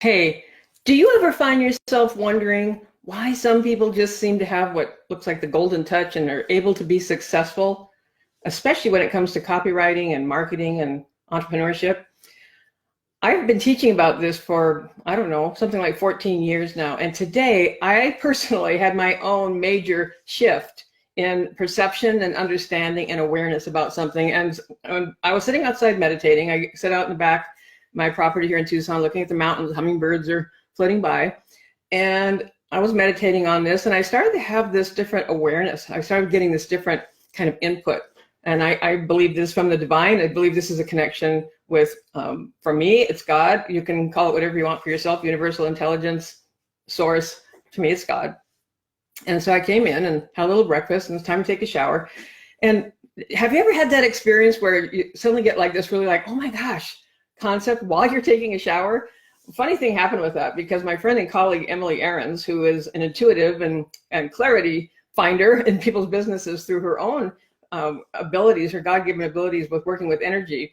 Hey, do you ever find yourself wondering why some people just seem to have what looks like the golden touch and are able to be successful, especially when it comes to copywriting and marketing and entrepreneurship? I've been teaching about this for, I don't know, something like 14 years now. And today I personally had my own major shift in perception and understanding and awareness about something. And I was sitting outside meditating. I sit out in the back of my property here in Tucson, looking at the mountains. Hummingbirds are floating by. And I was meditating on this, and I started to have this different awareness. I started getting this different kind of input. And I believe this from the divine. I believe this is a connection with, for me, it's God. You can call it whatever you want for yourself, universal intelligence, source. To me, it's God. And so I came in and had a little breakfast, and it's time to take a shower. And have you ever had that experience where you suddenly get like this really like, oh my gosh, concept while you're taking a shower? Funny thing happened with that, because my friend and colleague, Emily Ahrens, who is an intuitive and clarity finder in people's businesses through her own abilities, her God-given abilities with working with energy.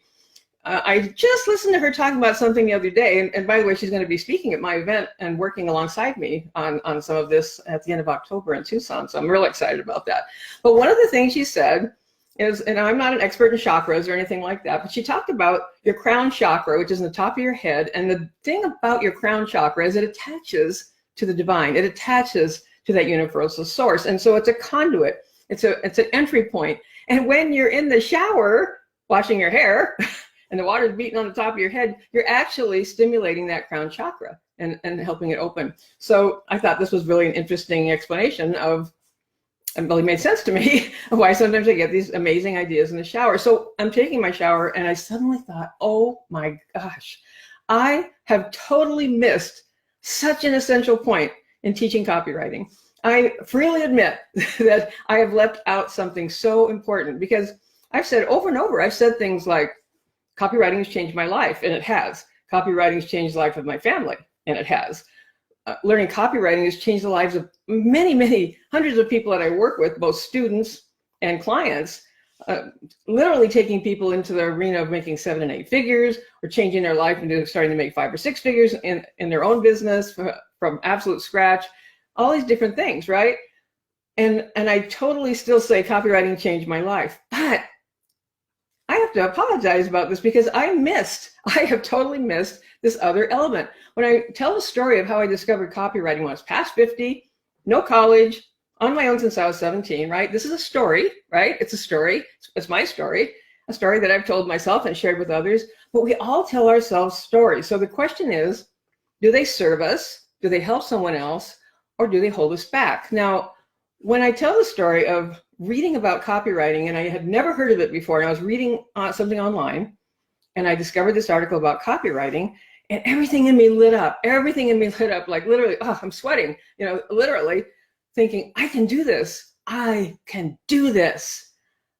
I just listened to her talking about something the other day, and by the way, she's going to be speaking at my event and working alongside me on some of this at the end of October in Tucson, so I'm really excited about that. But one of the things she said is, and I'm not an expert in chakras or anything like that, but she talked about your crown chakra, which is in the top of your head, and the thing about your crown chakra is it attaches to the divine. It attaches to that universal source, and so it's a conduit. It's an entry point. And when you're in the shower washing your hair and the water's beating on the top of your head, you're actually stimulating that crown chakra and helping it open. So I thought this was really an interesting explanation of, and really made sense to me, of why sometimes I get these amazing ideas in the shower. So I'm taking my shower and I suddenly thought, oh my gosh, I have totally missed such an essential point in teaching copywriting. I freely admit that I have left out something so important, because I've said over and over, I've said things like, copywriting has changed my life, and it has. Copywriting has changed the life of my family, and it has. Learning copywriting has changed the lives of many, many hundreds of people that I work with, both students and clients, literally taking people into the arena of making 7 and 8 figures, or changing their life into starting to make 5 or 6 figures in their own business from absolute scratch. All these different things, right? And I totally still say copywriting changed my life. But I have to apologize about this, because I have totally missed this other element. When I tell the story of how I discovered copywriting when I was past 50, no college, on my own since I was 17, right? This is a story, right? It's a story. It's my story, a story that I've told myself and shared with others. But we all tell ourselves stories. So the question is, do they serve us? Do they help someone else? Or do they hold us back? Now, when I tell the story of reading about copywriting, and I had never heard of it before, and I was reading something online, and I discovered this article about copywriting, and everything in me lit up. Everything in me lit up, like literally, oh, I'm sweating, literally thinking, I can do this. I can do this.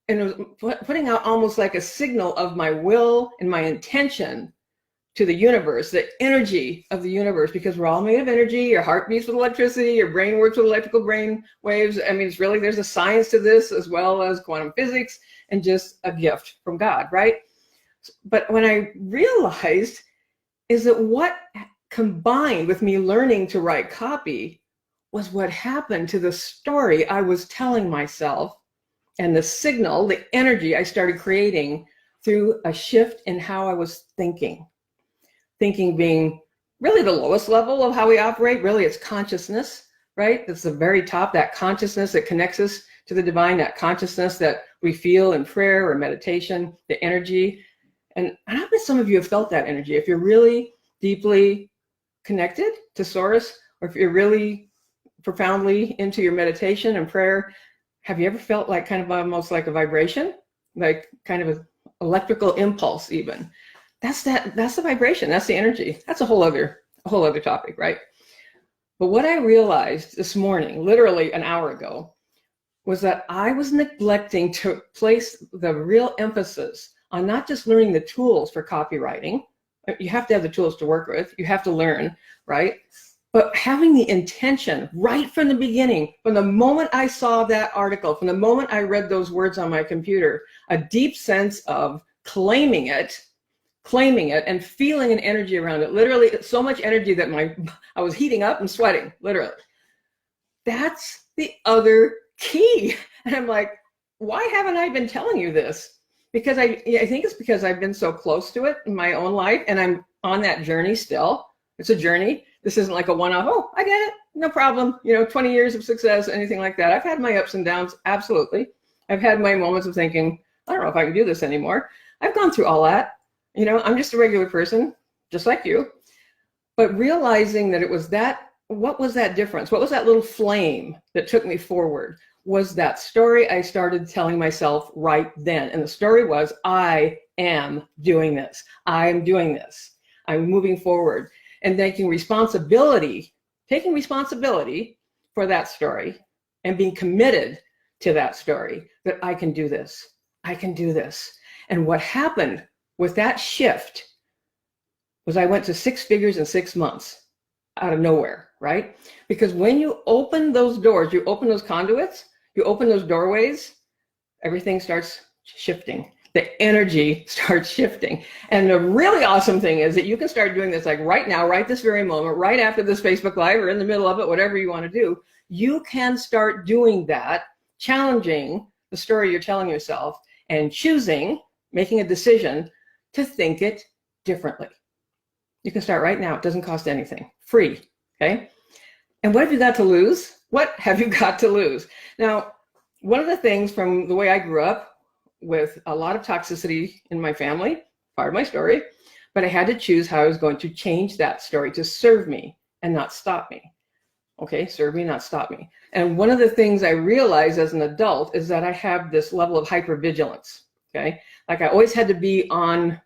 And it was putting out almost like a signal of my will and my intention to the universe, the energy of the universe, because we're all made of energy. Your heart beats with electricity, your brain works with electrical brain waves. I mean, there's a science to this, as well as quantum physics, and just a gift from God, right? But when I realized is that what combined with me learning to write copy was what happened to the story I was telling myself, and the signal, the energy I started creating through a shift in how I was thinking. Thinking being really the lowest level of how we operate. Really, it's consciousness, right? It's the very top, that consciousness that connects us to the divine, that consciousness that we feel in prayer or meditation, the energy. And I bet some of you have felt that energy. If you're really deeply connected to source, or if you're really profoundly into your meditation and prayer, have you ever felt like kind of almost like a vibration, like kind of an electrical impulse even? That's the vibration, that's the energy. That's a whole other topic, right? But what I realized this morning, literally an hour ago, was that I was neglecting to place the real emphasis on not just learning the tools for copywriting. You have to have the tools to work with, you have to learn, right? But having the intention right from the beginning, from the moment I saw that article, from the moment I read those words on my computer, a deep sense of claiming it claiming it and feeling an energy around it. Literally so much energy that I was heating up and sweating, literally. That's the other key. And I'm like, why haven't I been telling you this? Because I think it's because I've been so close to it in my own life, and I'm on that journey still. It's a journey. This isn't like a one-off, oh, I get it, no problem. 20 years of success, anything like that. I've had my ups and downs, absolutely. I've had my moments of thinking, I don't know if I can do this anymore. I've gone through all that. I'm just a regular person, just like you. But realizing that it was that, what was that difference? What was that little flame that took me forward? Was that story I started telling myself right then. And the story was, I am doing this. I am doing this. I'm moving forward and taking responsibility for that story and being committed to that story, that I can do this. I can do this. And what happened with that shift was I went to 6 figures in 6 months out of nowhere, right? Because when you open those doors, you open those conduits, you open those doorways, everything starts shifting. The energy starts shifting. And the really awesome thing is that you can start doing this like right now, right this very moment, right after this Facebook Live or in the middle of it, whatever you want to do. You can start doing that, challenging the story you're telling yourself and making a decision to think it differently. You can start right now. It doesn't cost anything. Free, okay? And what have you got to lose? What have you got to lose? Now, one of the things from the way I grew up with a lot of toxicity in my family, part of my story, but I had to choose how I was going to change that story to serve me and not stop me. Okay, serve me, not stop me. And one of the things I realized as an adult is that I have this level of hypervigilance, okay? Like I always had to be on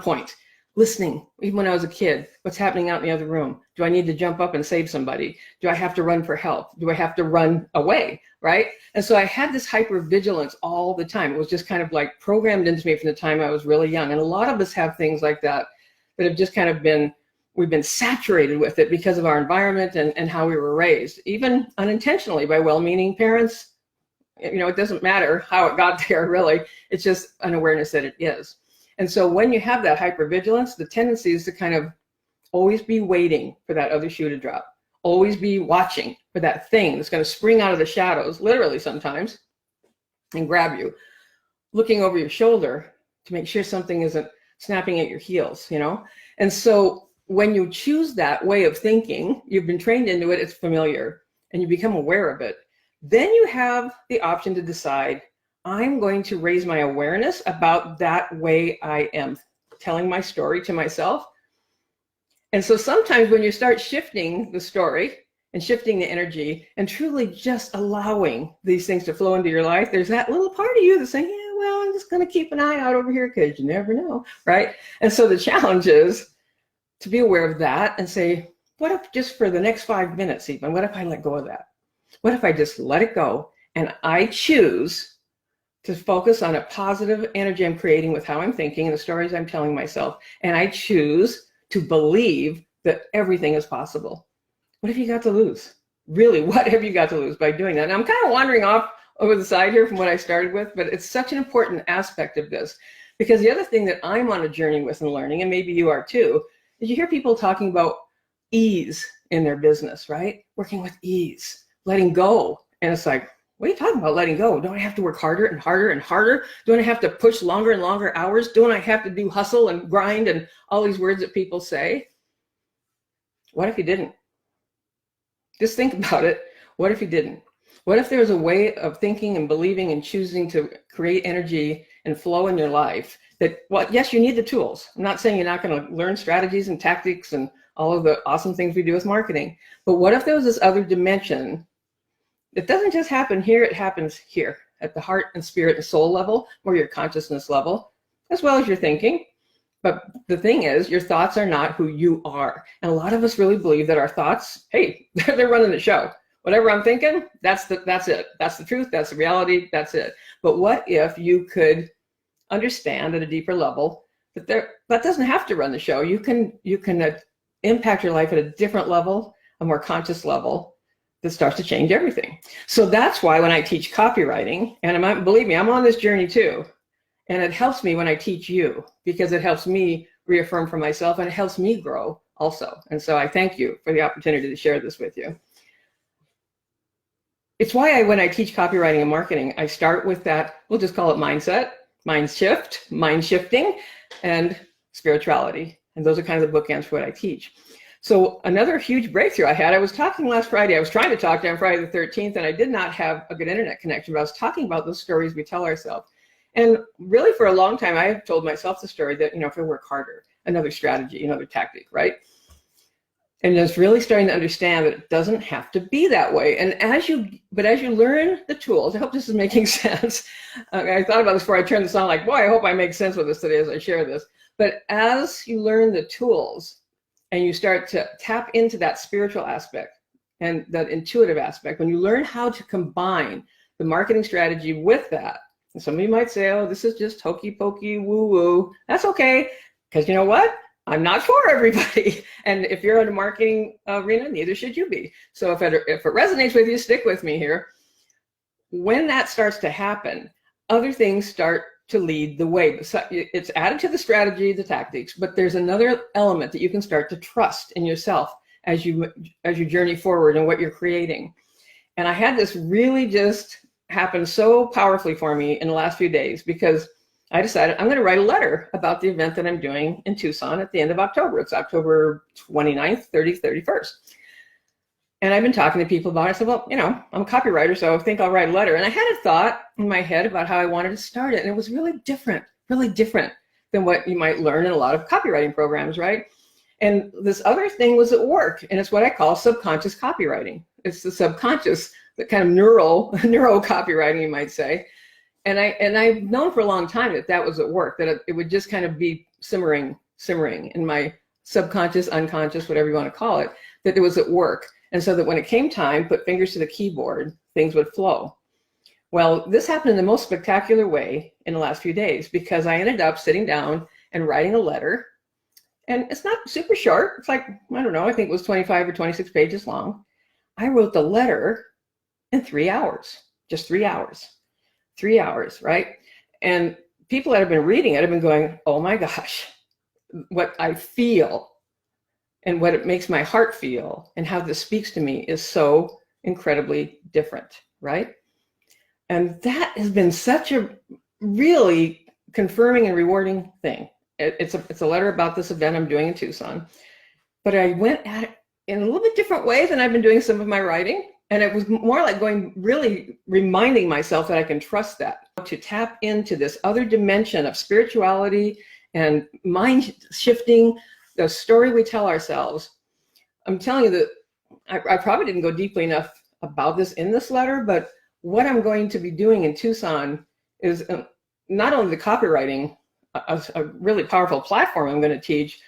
point, listening, even when I was a kid, what's happening out in the other room? Do I need to jump up and save somebody? Do I have to run for help? Do I have to run away, right? And so I had this hypervigilance all the time. It was just kind of like programmed into me from the time I was really young. And a lot of us have things like that have just kind of we've been saturated with it because of our environment and how we were raised, even unintentionally by well-meaning parents. It doesn't matter how it got there, really. It's just an awareness that it is. And so when you have that hypervigilance, the tendency is to kind of always be waiting for that other shoe to drop, always be watching for that thing that's going to spring out of the shadows, literally sometimes, and grab you, looking over your shoulder to make sure something isn't snapping at your heels, And so when you choose that way of thinking, you've been trained into it, it's familiar, and you become aware of it. Then you have the option to decide, I'm going to raise my awareness about that way I am telling my story to myself. And so sometimes when you start shifting the story and shifting the energy and truly just allowing these things to flow into your life, there's that little part of you that's saying, yeah, well, I'm just going to keep an eye out over here because you never know, right? And so the challenge is to be aware of that and say, what if just for the next 5 minutes even, what if I let go of that? What if I just let it go and I choose to focus on a positive energy I'm creating with how I'm thinking and the stories I'm telling myself, and I choose to believe that everything is possible? What have you got to lose? Really, what have you got to lose by doing that? And I'm kind of wandering off over the side here from what I started with, but it's such an important aspect of this, because the other thing that I'm on a journey with and learning, and maybe you are too, is you hear people talking about ease in their business, right? Working with ease, letting go. And it's like, what are you talking about letting go? Don't I have to work harder and harder and harder? Don't I have to push longer and longer hours? Don't I have to do hustle and grind and all these words that people say? What if you didn't? Just think about it. What if you didn't? What if there was a way of thinking and believing and choosing to create energy and flow in your life that, well, yes, you need the tools. I'm not saying you're not going to learn strategies and tactics and all of the awesome things we do with marketing. But what if there was this other dimension? It doesn't just happen here, it happens here at the heart and spirit and soul level, or your consciousness level, as well as your thinking. But the thing is, your thoughts are not who you are. And a lot of us really believe that our thoughts, hey, they're running the show. Whatever I'm thinking, that's it. That's the truth, that's the reality, that's it. But what if you could understand at a deeper level that that doesn't have to run the show. You can impact your life at a different level, a more conscious level, that starts to change everything. So that's why when I teach copywriting, and believe me, I'm on this journey too, and it helps me when I teach you, because it helps me reaffirm for myself, and it helps me grow also. And so I thank you for the opportunity to share this with you. It's why when I teach copywriting and marketing, I start with that, we'll just call it mindset, mind shift, mind shifting, and spirituality. And those are kind of the bookends for what I teach. So another huge breakthrough I had, I was talking last Friday, I was trying to talk to you on Friday the 13th, and I did not have a good internet connection, but I was talking about the stories we tell ourselves. And really for a long time, I have told myself the story that, if I work harder, another strategy, another tactic, right? And just really starting to understand that it doesn't have to be that way. And as you learn the tools, I hope this is making sense. I thought about this before I turned this on, like, boy, I hope I make sense with this today as I share this. But as you learn the tools and you start to tap into that spiritual aspect and that intuitive aspect, when you learn how to combine the marketing strategy with that, and some of you might say, oh, this is just hokey pokey woo woo. That's okay, because you know what? I'm not for everybody. And if you're in a marketing arena, neither should you be. So if it resonates with you, stick with me here. When that starts to happen, other things start to lead the way. It's added to the strategy, the tactics, but there's another element that you can start to trust in yourself as you journey forward and what you're creating. And I had this really just happen so powerfully for me in the last few days, because I decided I'm going to write a letter about the event that I'm doing in Tucson at the end of October. It's October 29th, 30th, 31st. And I've been talking to people about it. I said, well, I'm a copywriter, so I think I'll write a letter. And I had a thought in my head about how I wanted to start it. And it was really different than what you might learn in a lot of copywriting programs, right? And this other thing was at work. And it's what I call subconscious copywriting. It's the subconscious, the kind of neuro copywriting, you might say. And I've known for a long time that was at work, that it would just kind of be simmering in my subconscious, unconscious, whatever you want to call it, that it was at work. And so that when it came time, put fingers to the keyboard, things would flow. Well, this happened in the most spectacular way in the last few days, because I ended up sitting down and writing a letter. And it's not super short. It's like, I don't know, I think it was 25 or 26 pages long. I wrote the letter in 3 hours, just 3 hours. 3 hours, right? And people that have been reading it have been going, oh my gosh, what I feel and what it makes my heart feel and how this speaks to me is so incredibly different, right? And that has been such a really confirming and rewarding thing. It's a letter about this event I'm doing in Tucson, but I went at it in a little bit different way than I've been doing some of my writing. And it was more like really reminding myself that I can trust that, to tap into this other dimension of spirituality and mind shifting, the story we tell ourselves. I'm telling you that I probably didn't go deeply enough about this in this letter, but what I'm going to be doing in Tucson is not only the copywriting, a really powerful platform I'm going to teach,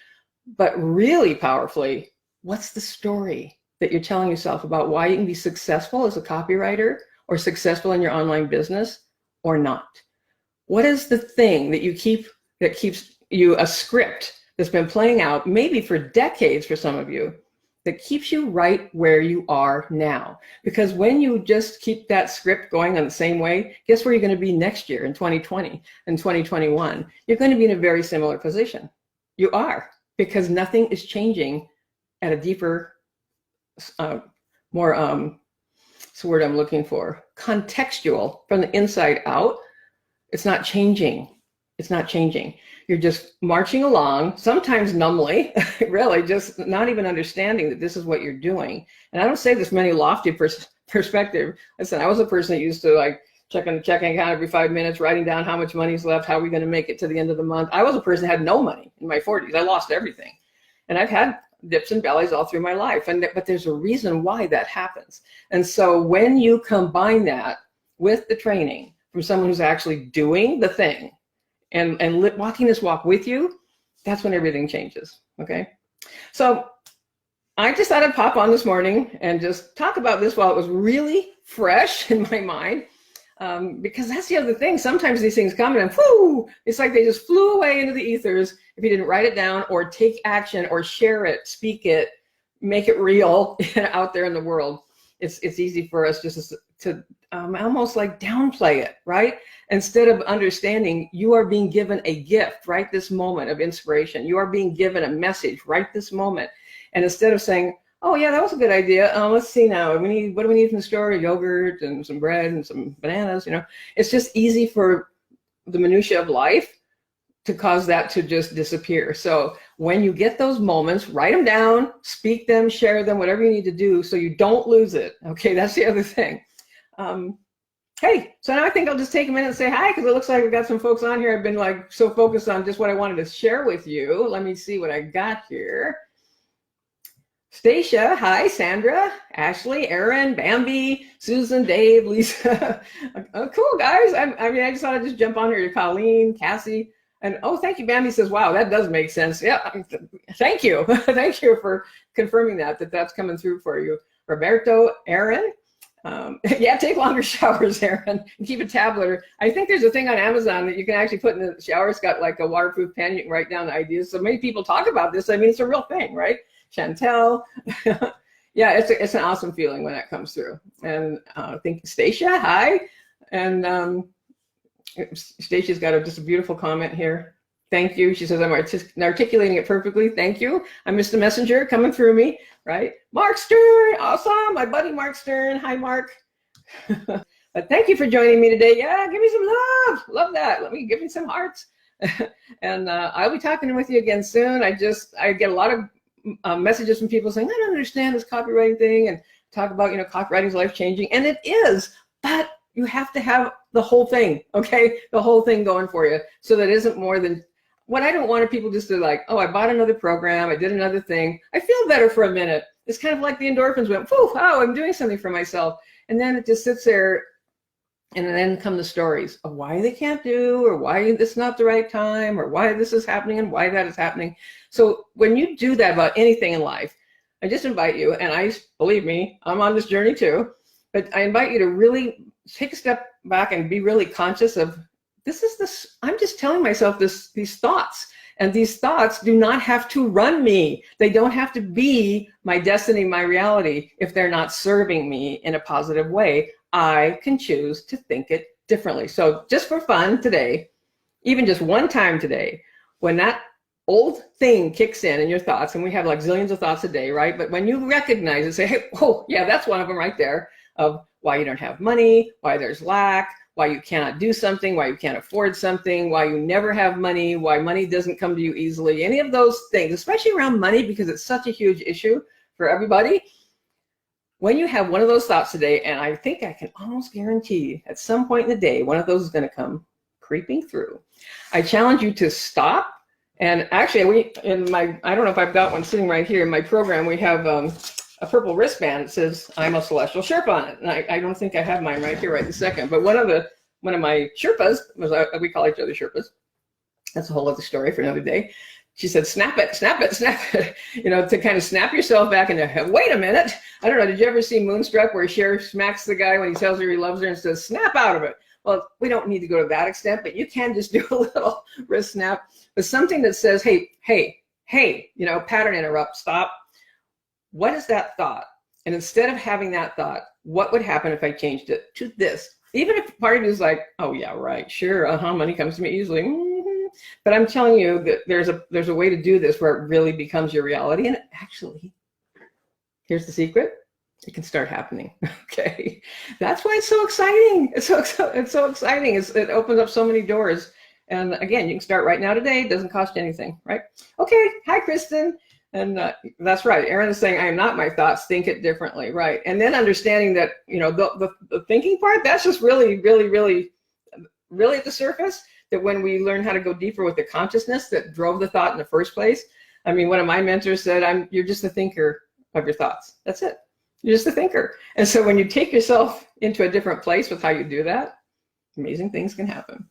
but really powerfully, what's the story that you're telling yourself about why you can be successful as a copywriter or successful in your online business or not? What is the thing that keeps you a script that's been playing out maybe for decades for some of you, that keeps you right where you are now? Because when you just keep that script going on the same way, guess where you're going to be next year in 2020 and 2021? You're going to be in a very similar position. You are, because nothing is changing at a deeper, more, what's the word I'm looking for? Contextual, from the inside out. It's not changing. It's not changing. You're just marching along, sometimes numbly, really, just not even understanding that this is what you're doing. And I don't say this from any lofty perspective. Listen, I was a person that used to check on the checking account every 5 minutes, writing down how much money's left, how are we going to make it to the end of the month. I was a person that had no money in my 40s. I lost everything. And I've had dips and valleys all through my life. But there's a reason why that happens. And so when you combine that with the training from someone who's actually doing the thing and walking this walk with you, that's when everything changes, okay? So I just thought I'd pop on this morning and just talk about this while it was really fresh in my mind, because that's the other thing. Sometimes these things come and whoo, it's like they just flew away into the ethers if you didn't write it down or take action or share it, speak it, make it real out there in the world. It's easy for us just almost like downplay it, right? Instead of understanding you are being given a gift right this moment of inspiration. You are being given a message right this moment. And instead of saying, oh yeah, that was a good idea. Let's see now. What do we need from the store? Yogurt and some bread and some bananas, It's just easy for the minutia of life to cause that to just disappear. So when you get those moments, write them down, speak them, share them, whatever you need to do so you don't lose it. Okay, that's the other thing. Hey, so now I think I'll just take a minute and say hi, because it looks like we've got some folks on here. I've been like so focused on just what I wanted to share with you. Let me see what I got here. Stacia, hi. Sandra, Ashley, Aaron, Bambi, Susan, Dave, Lisa. Oh, cool, guys. I just thought I'd just jump on here to Colleen, Cassie. And oh, thank you. Bambi says, wow, that does make sense. Yeah, thank you. Thank you for confirming that's coming through for you. Roberto, Aaron. Yeah, take longer showers, Aaron. And keep a tablet. I think there's a thing on Amazon that you can actually put in the shower. It's got like a waterproof pen. You can write down the ideas. So many people talk about this. I mean, it's a real thing, right? Chantel. Yeah, it's an awesome feeling when that comes through. And I think Stacia, hi. And Stacia's got just a beautiful comment here. Thank you. She says, I'm articulating it perfectly. Thank you. I missed the messenger coming through me, right? Mark Stern, awesome. My buddy Mark Stern. Hi, Mark. But thank you for joining me today. Yeah, give me some love. Love that. Let me give me some hearts. And I'll be talking with you again soon. I get a lot of messages from people saying, I don't understand this copywriting thing, and talk about, copywriting is life-changing. And it is, but you have to have the whole thing, okay? The whole thing going for you. So that isn't more than, what I don't want are people just to like, oh, I bought another program, I did another thing, I feel better for a minute. It's kind of like the endorphins went, whew, wow, I'm doing something for myself. And then it just sits there, and then come the stories of why they can't do, or why this is not the right time, or why this is happening and why that is happening. So when you do that about anything in life, I just invite you, and believe me, I'm on this journey too, but I invite you to really take a step back and be really conscious of, I'm just telling myself these thoughts, and these thoughts do not have to run me. They don't have to be my destiny, my reality. If they're not serving me in a positive way, I can choose to think it differently. So just for fun today, even just one time today, when that old thing kicks in your thoughts, and we have like zillions of thoughts a day, right? But when you recognize it, say, hey, oh yeah, that's one of them right there, of why you don't have money, why there's lack, why you cannot do something, why you can't afford something, why you never have money, why money doesn't come to you easily, any of those things, especially around money, because it's such a huge issue for everybody. When you have one of those thoughts today, and I think I can almost guarantee at some point in the day, one of those is going to come creeping through. I challenge you to stop. And actually, I don't know if I've got one sitting right here in my program, we have a purple wristband that says, I'm a Celestial Sherpa on it. And I don't think I have mine right here right this second. But one of my Sherpas, we call each other Sherpas. That's a whole other story for another day. She said, snap it, snap it, snap it. To kind of snap yourself back into, wait a minute. I don't know, did you ever see Moonstruck where Cher smacks the guy when he tells her he loves her and says, snap out of it? Well, we don't need to go to that extent, but you can just do a little wrist snap. But something that says, hey, pattern interrupt, stop. What is that thought? And instead of having that thought, what would happen if I changed it to this? Even if part of you is like, oh yeah, right, sure, money comes to me easily. But I'm telling you that there's a way to do this where it really becomes your reality. And actually, here's the secret. It can start happening. Okay. That's why it's so exciting. It's so exciting. It opens up so many doors. And again, you can start right now today. It doesn't cost you anything, right? Okay. Hi, Kristen. And that's right. Aaron is saying, I am not my thoughts, think it differently. Right. And then understanding that, the thinking part, that's just really, really, really, really at the surface. That when we learn how to go deeper with the consciousness that drove the thought in the first place. I mean, one of my mentors said, you're just a thinker of your thoughts. That's it. You're just a thinker. And so when you take yourself into a different place with how you do that, amazing things can happen.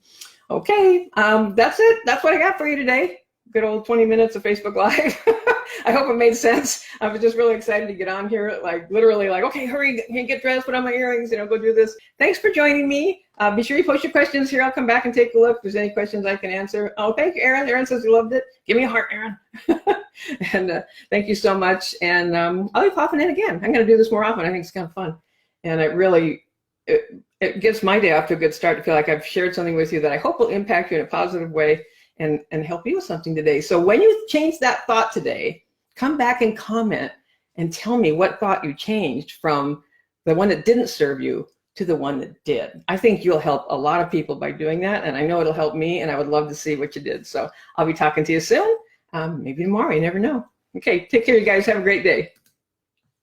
Okay, that's it. That's what I got for you today. Good old 20 minutes of Facebook Live. I hope it made sense. I was just really excited to get on here, literally okay, hurry, get dressed, put on my earrings, go do this. Thanks for joining me. Be sure you post your questions here. I'll come back and take a look if there's any questions I can answer. Oh, thank you, Aaron. Aaron says he loved it. Give me a heart, Aaron. And thank you so much. And I'll be popping in again. I'm going to do this more often. I think it's kind of fun. And it really, it gives my day off to a good start to feel like I've shared something with you that I hope will impact you in a positive way and help you with something today. So when you change that thought today, come back and comment and tell me what thought you changed from the one that didn't serve you to the one that did. I think you'll help a lot of people by doing that, and I know it'll help me, and I would love to see what you did. So I'll be talking to you soon, maybe tomorrow, you never know. Okay, take care, you guys. Have a great day.